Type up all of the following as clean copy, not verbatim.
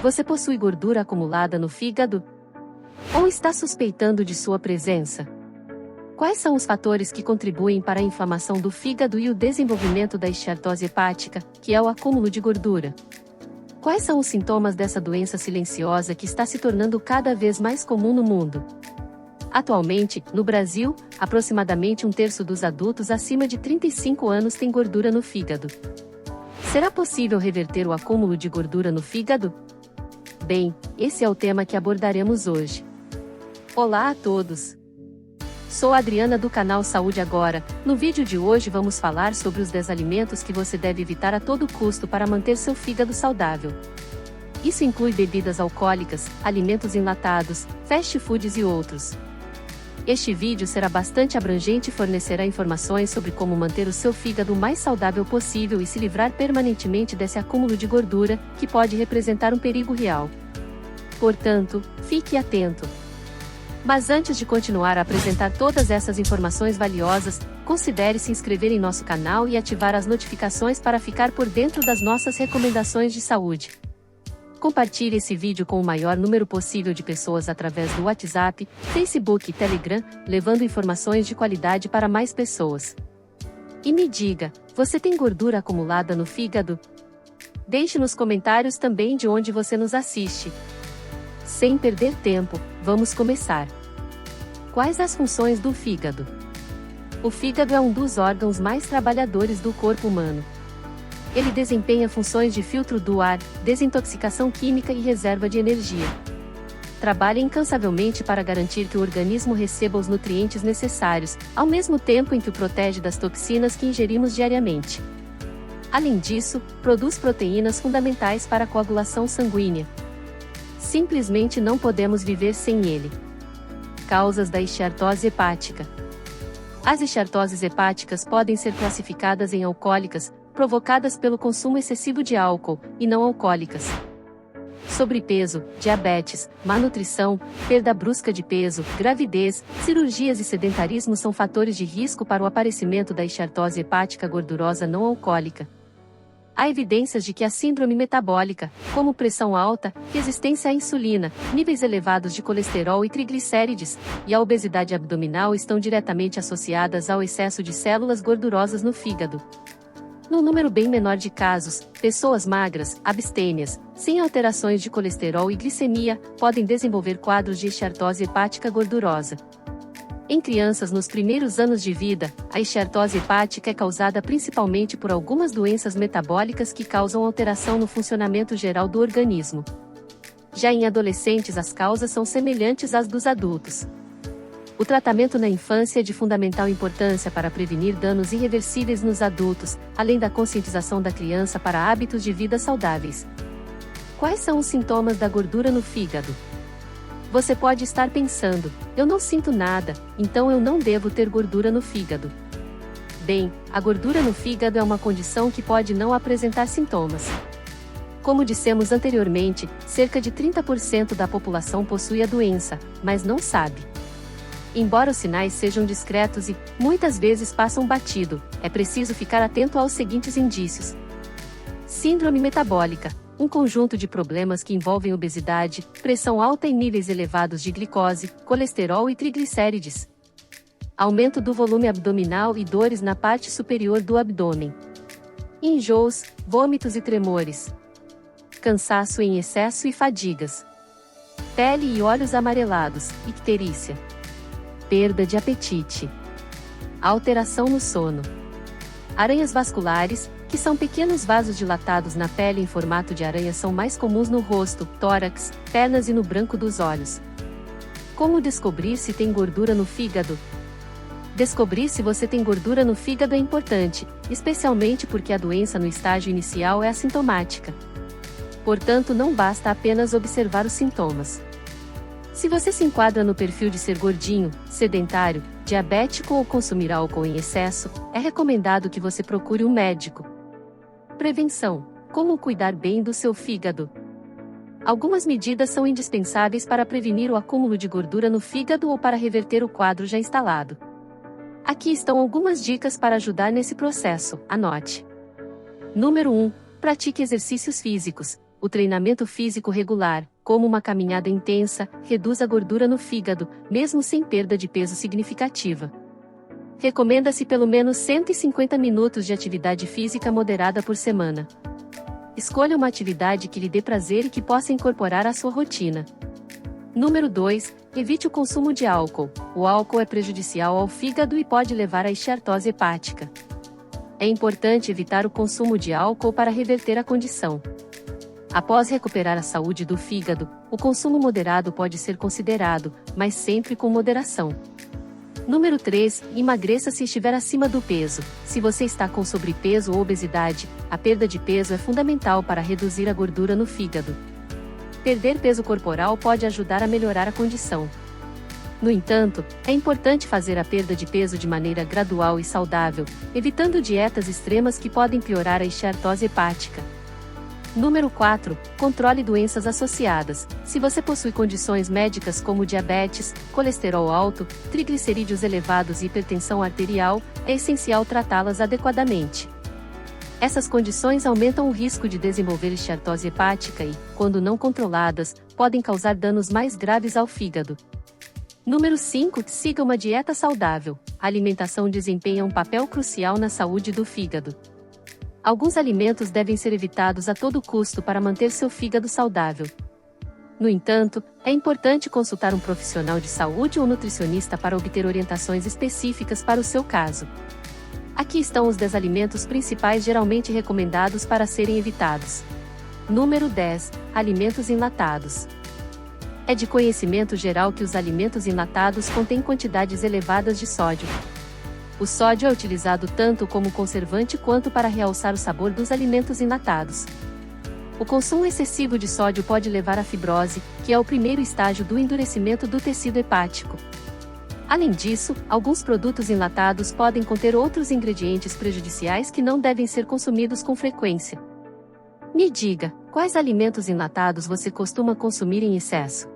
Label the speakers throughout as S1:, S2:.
S1: Você possui gordura acumulada no fígado? Ou está suspeitando de sua presença? Quais são os fatores que contribuem para a inflamação do fígado e o desenvolvimento da esteatose hepática, que é o acúmulo de gordura? Quais são os sintomas dessa doença silenciosa que está se tornando cada vez mais comum no mundo? Atualmente, no Brasil, aproximadamente 1/3 dos adultos acima de 35 anos tem gordura no fígado. Será possível reverter o acúmulo de gordura no fígado? Bem, esse é o tema que abordaremos hoje. Olá a todos! Sou a Adriana do canal Saúde Agora. No vídeo de hoje vamos falar sobre os 10 alimentos que você deve evitar a todo custo para manter seu fígado saudável. Isso inclui bebidas alcoólicas, alimentos enlatados, fast foods e outros. Este vídeo será bastante abrangente e fornecerá informações sobre como manter o seu fígado o mais saudável possível e se livrar permanentemente desse acúmulo de gordura, que pode representar um perigo real. Portanto, fique atento. Mas antes de continuar a apresentar todas essas informações valiosas, considere se inscrever em nosso canal e ativar as notificações para ficar por dentro das nossas recomendações de saúde. Compartilhe esse vídeo com o maior número possível de pessoas através do WhatsApp, Facebook e Telegram, levando informações de qualidade para mais pessoas. E me diga, você tem gordura acumulada no fígado? Deixe nos comentários também de onde você nos assiste. Sem perder tempo, vamos começar. Quais as funções do fígado? O fígado é um dos órgãos mais trabalhadores do corpo humano. Ele desempenha funções de filtro do ar, desintoxicação química e reserva de energia. Trabalha incansavelmente para garantir que o organismo receba os nutrientes necessários, ao mesmo tempo em que o protege das toxinas que ingerimos diariamente. Além disso, produz proteínas fundamentais para a coagulação sanguínea. Simplesmente não podemos viver sem ele. Causas da esteatose hepática. As esteatoses hepáticas podem ser classificadas em alcoólicas, provocadas pelo consumo excessivo de álcool, e não alcoólicas. Sobrepeso, diabetes, má nutrição, perda brusca de peso, gravidez, cirurgias e sedentarismo são fatores de risco para o aparecimento da esteatose hepática gordurosa não alcoólica. Há evidências de que a síndrome metabólica, como pressão alta, resistência à insulina, níveis elevados de colesterol e triglicérides, e a obesidade abdominal estão diretamente associadas ao excesso de células gordurosas no fígado. Num número bem menor de casos, pessoas magras, abstêmias, sem alterações de colesterol e glicemia, podem desenvolver quadros de esteatose hepática gordurosa. Em crianças nos primeiros anos de vida, a esteatose hepática é causada principalmente por algumas doenças metabólicas que causam alteração no funcionamento geral do organismo. Já em adolescentes as causas são semelhantes às dos adultos. O tratamento na infância é de fundamental importância para prevenir danos irreversíveis nos adultos, além da conscientização da criança para hábitos de vida saudáveis. Quais são os sintomas da gordura no fígado? Você pode estar pensando, eu não sinto nada, então eu não devo ter gordura no fígado. Bem, a gordura no fígado é uma condição que pode não apresentar sintomas. Como dissemos anteriormente, cerca de 30% da população possui a doença, mas não sabe. Embora os sinais sejam discretos e, muitas vezes passam batido, é preciso ficar atento aos seguintes indícios. Síndrome metabólica, um conjunto de problemas que envolvem obesidade, pressão alta e níveis elevados de glicose, colesterol e triglicérides. Aumento do volume abdominal e dores na parte superior do abdômen. Enjoos, vômitos e tremores. Cansaço em excesso e fadigas. Pele e olhos amarelados, icterícia. Perda de apetite. Alteração no sono. Aranhas vasculares, que são pequenos vasos dilatados na pele em formato de aranha, são mais comuns no rosto, tórax, pernas e no branco dos olhos. Como descobrir se tem gordura no fígado? Descobrir se você tem gordura no fígado é importante, especialmente porque a doença no estágio inicial é assintomática. Portanto, não basta apenas observar os sintomas. Se você se enquadra no perfil de ser gordinho, sedentário, diabético ou consumir álcool em excesso, é recomendado que você procure um médico. Prevenção: como cuidar bem do seu fígado? Algumas medidas são indispensáveis para prevenir o acúmulo de gordura no fígado ou para reverter o quadro já instalado. Aqui estão algumas dicas para ajudar nesse processo, anote. Número 1. Pratique exercícios físicos. O treinamento físico regular, como uma caminhada intensa, reduz a gordura no fígado, mesmo sem perda de peso significativa. Recomenda-se pelo menos 150 minutos de atividade física moderada por semana. Escolha uma atividade que lhe dê prazer e que possa incorporar à sua rotina. Número 2. Evite o consumo de álcool. O álcool é prejudicial ao fígado e pode levar à esteatose hepática. É importante evitar o consumo de álcool para reverter a condição. Após recuperar a saúde do fígado, o consumo moderado pode ser considerado, mas sempre com moderação. Número 3. Emagreça se estiver acima do peso. Se você está com sobrepeso ou obesidade, a perda de peso é fundamental para reduzir a gordura no fígado. Perder peso corporal pode ajudar a melhorar a condição. No entanto, é importante fazer a perda de peso de maneira gradual e saudável, evitando dietas extremas que podem piorar a esteatose hepática. Número 4. Controle doenças associadas. Se você possui condições médicas como diabetes, colesterol alto, triglicerídeos elevados e hipertensão arterial, é essencial tratá-las adequadamente. Essas condições aumentam o risco de desenvolver esteatose hepática e, quando não controladas, podem causar danos mais graves ao fígado. Número 5. Siga uma dieta saudável. A alimentação desempenha um papel crucial na saúde do fígado. Alguns alimentos devem ser evitados a todo custo para manter seu fígado saudável. No entanto, é importante consultar um profissional de saúde ou nutricionista para obter orientações específicas para o seu caso. Aqui estão os 10 alimentos principais geralmente recomendados para serem evitados. Número 10. Alimentos enlatados. É de conhecimento geral que os alimentos enlatados contêm quantidades elevadas de sódio. O sódio é utilizado tanto como conservante quanto para realçar o sabor dos alimentos enlatados. O consumo excessivo de sódio pode levar à fibrose, que é o primeiro estágio do endurecimento do tecido hepático. Além disso, alguns produtos enlatados podem conter outros ingredientes prejudiciais que não devem ser consumidos com frequência. Me diga, quais alimentos enlatados você costuma consumir em excesso?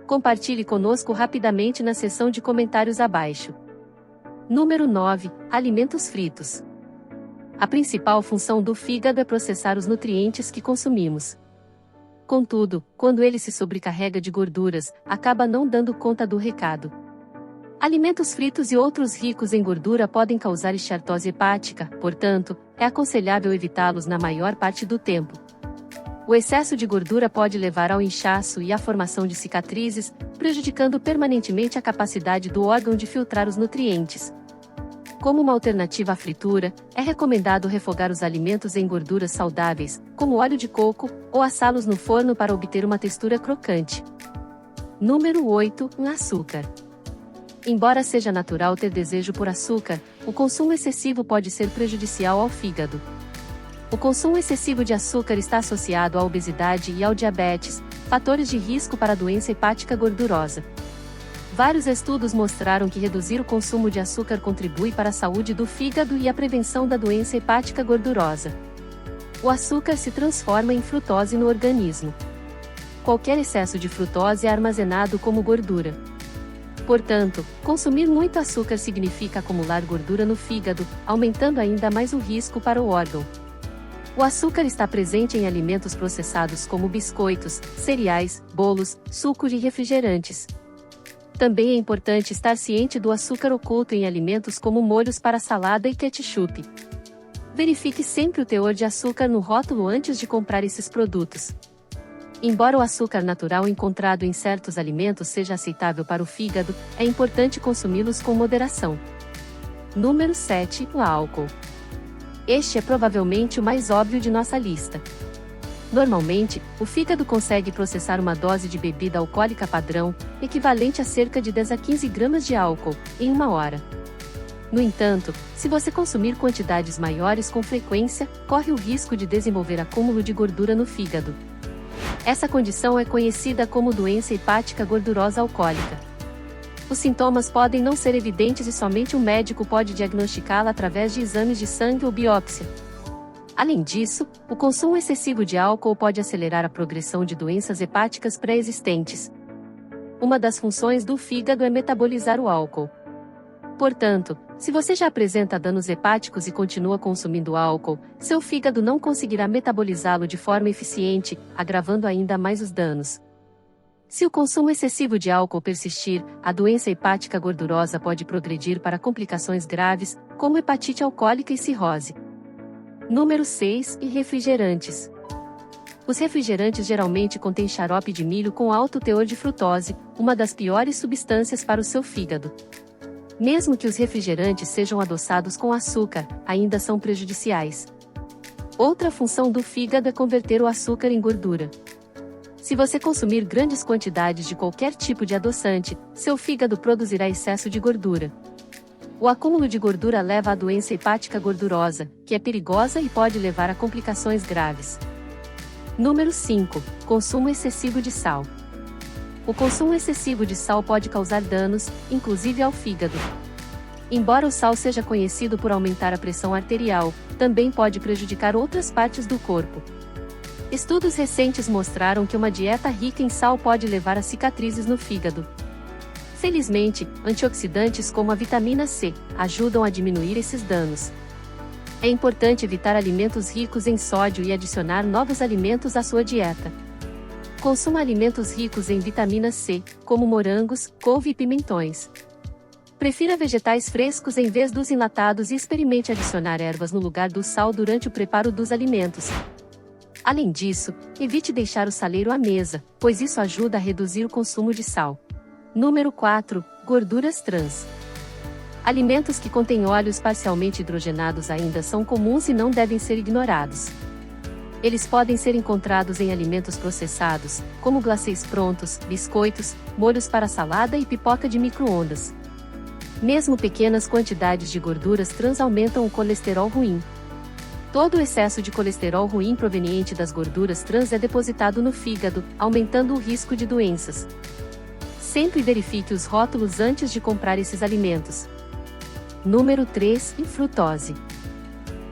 S1: Compartilhe conosco rapidamente na seção de comentários abaixo. Número 9. Alimentos fritos. A principal função do fígado é processar os nutrientes que consumimos. Contudo, quando ele se sobrecarrega de gorduras, acaba não dando conta do recado. Alimentos fritos e outros ricos em gordura podem causar esteatose hepática, portanto, é aconselhável evitá-los na maior parte do tempo. O excesso de gordura pode levar ao inchaço e à formação de cicatrizes, prejudicando permanentemente a capacidade do órgão de filtrar os nutrientes. Como uma alternativa à fritura, é recomendado refogar os alimentos em gorduras saudáveis, como óleo de coco, ou assá-los no forno para obter uma textura crocante. Número 8. Açúcar. Embora seja natural ter desejo por açúcar, o consumo excessivo pode ser prejudicial ao fígado. O consumo excessivo de açúcar está associado à obesidade e ao diabetes, fatores de risco para a doença hepática gordurosa. Vários estudos mostraram que reduzir o consumo de açúcar contribui para a saúde do fígado e a prevenção da doença hepática gordurosa. O açúcar se transforma em frutose no organismo. Qualquer excesso de frutose é armazenado como gordura. Portanto, consumir muito açúcar significa acumular gordura no fígado, aumentando ainda mais o risco para o órgão. O açúcar está presente em alimentos processados como biscoitos, cereais, bolos, sucos e refrigerantes. Também é importante estar ciente do açúcar oculto em alimentos como molhos para salada e ketchup. Verifique sempre o teor de açúcar no rótulo antes de comprar esses produtos. Embora o açúcar natural encontrado em certos alimentos seja aceitável para o fígado, é importante consumi-los com moderação. Número 7. O álcool. Este é provavelmente o mais óbvio de nossa lista. Normalmente, o fígado consegue processar uma dose de bebida alcoólica padrão, equivalente a cerca de 10 a 15 gramas de álcool, em uma hora. No entanto, se você consumir quantidades maiores com frequência, corre o risco de desenvolver acúmulo de gordura no fígado. Essa condição é conhecida como doença hepática gordurosa alcoólica. Os sintomas podem não ser evidentes e somente um médico pode diagnosticá-la através de exames de sangue ou biópsia. Além disso, o consumo excessivo de álcool pode acelerar a progressão de doenças hepáticas pré-existentes. Uma das funções do fígado é metabolizar o álcool. Portanto, se você já apresenta danos hepáticos e continua consumindo álcool, seu fígado não conseguirá metabolizá-lo de forma eficiente, agravando ainda mais os danos. Se o consumo excessivo de álcool persistir, a doença hepática gordurosa pode progredir para complicações graves, como hepatite alcoólica e cirrose. Número 6. Refrigerantes. Os refrigerantes geralmente contêm xarope de milho com alto teor de frutose, uma das piores substâncias para o seu fígado. Mesmo que os refrigerantes sejam adoçados com açúcar, ainda são prejudiciais. Outra função do fígado é converter o açúcar em gordura. Se você consumir grandes quantidades de qualquer tipo de adoçante, seu fígado produzirá excesso de gordura. O acúmulo de gordura leva à doença hepática gordurosa, que é perigosa e pode levar a complicações graves. Número 5. Consumo excessivo de sal. O consumo excessivo de sal pode causar danos, inclusive ao fígado. Embora o sal seja conhecido por aumentar a pressão arterial, também pode prejudicar outras partes do corpo. Estudos recentes mostraram que uma dieta rica em sal pode levar a cicatrizes no fígado. Felizmente, antioxidantes como a vitamina C ajudam a diminuir esses danos. É importante evitar alimentos ricos em sódio e adicionar novos alimentos à sua dieta. Consuma alimentos ricos em vitamina C, como morangos, couve e pimentões. Prefira vegetais frescos em vez dos enlatados e experimente adicionar ervas no lugar do sal durante o preparo dos alimentos. Além disso, evite deixar o saleiro à mesa, pois isso ajuda a reduzir o consumo de sal. Número 4. Gorduras trans. Alimentos que contêm óleos parcialmente hidrogenados ainda são comuns e não devem ser ignorados. Eles podem ser encontrados em alimentos processados, como glacês prontos, biscoitos, molhos para salada e pipoca de micro-ondas. Mesmo pequenas quantidades de gorduras trans aumentam o colesterol ruim. Todo o excesso de colesterol ruim proveniente das gorduras trans é depositado no fígado, aumentando o risco de doenças. Sempre verifique os rótulos antes de comprar esses alimentos. Número 3. Frutose.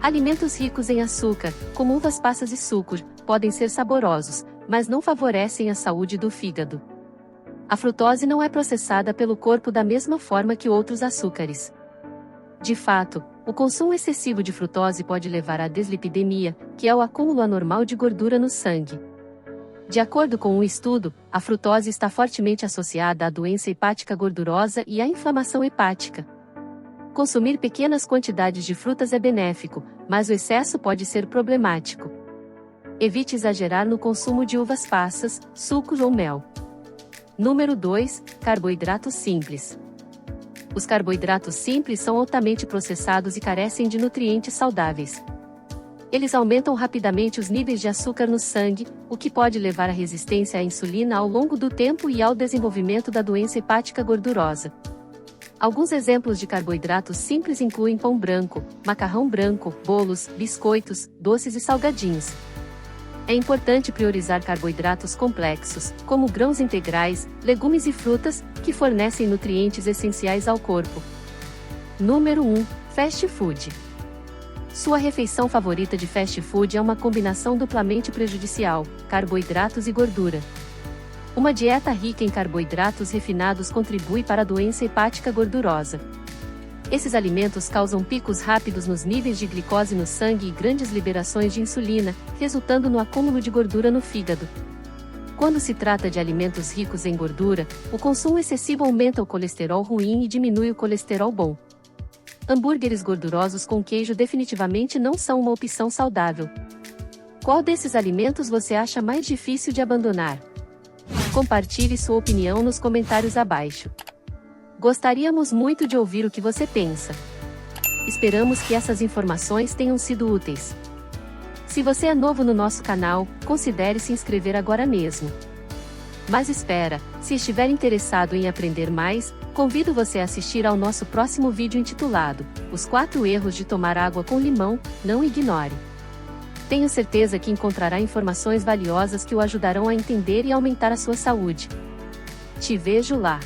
S1: Alimentos ricos em açúcar, como uvas passas e sucos, podem ser saborosos, mas não favorecem a saúde do fígado. A frutose não é processada pelo corpo da mesma forma que outros açúcares. De fato, o consumo excessivo de frutose pode levar à dislipidemia, que é o acúmulo anormal de gordura no sangue. De acordo com um estudo, a frutose está fortemente associada à doença hepática gordurosa e à inflamação hepática. Consumir pequenas quantidades de frutas é benéfico, mas o excesso pode ser problemático. Evite exagerar no consumo de uvas passas, sucos ou mel. Número 2. Carboidratos simples. Os carboidratos simples são altamente processados e carecem de nutrientes saudáveis. Eles aumentam rapidamente os níveis de açúcar no sangue, o que pode levar à resistência à insulina ao longo do tempo e ao desenvolvimento da doença hepática gordurosa. Alguns exemplos de carboidratos simples incluem pão branco, macarrão branco, bolos, biscoitos, doces e salgadinhos. É importante priorizar carboidratos complexos, como grãos integrais, legumes e frutas, que fornecem nutrientes essenciais ao corpo. Número 1. Fast food. Sua refeição favorita de fast food é uma combinação duplamente prejudicial: carboidratos e gordura. Uma dieta rica em carboidratos refinados contribui para a doença hepática gordurosa. Esses alimentos causam picos rápidos nos níveis de glicose no sangue e grandes liberações de insulina, resultando no acúmulo de gordura no fígado. Quando se trata de alimentos ricos em gordura, o consumo excessivo aumenta o colesterol ruim e diminui o colesterol bom. Hambúrgueres gordurosos com queijo definitivamente não são uma opção saudável. Qual desses alimentos você acha mais difícil de abandonar? Compartilhe sua opinião nos comentários abaixo. Gostaríamos muito de ouvir o que você pensa. Esperamos que essas informações tenham sido úteis. Se você é novo no nosso canal, considere se inscrever agora mesmo. Mas espera, se estiver interessado em aprender mais, convido você a assistir ao nosso próximo vídeo intitulado Os 4 erros de tomar água com limão, não ignore. Tenho certeza que encontrará informações valiosas que o ajudarão a entender e aumentar a sua saúde. Te vejo lá!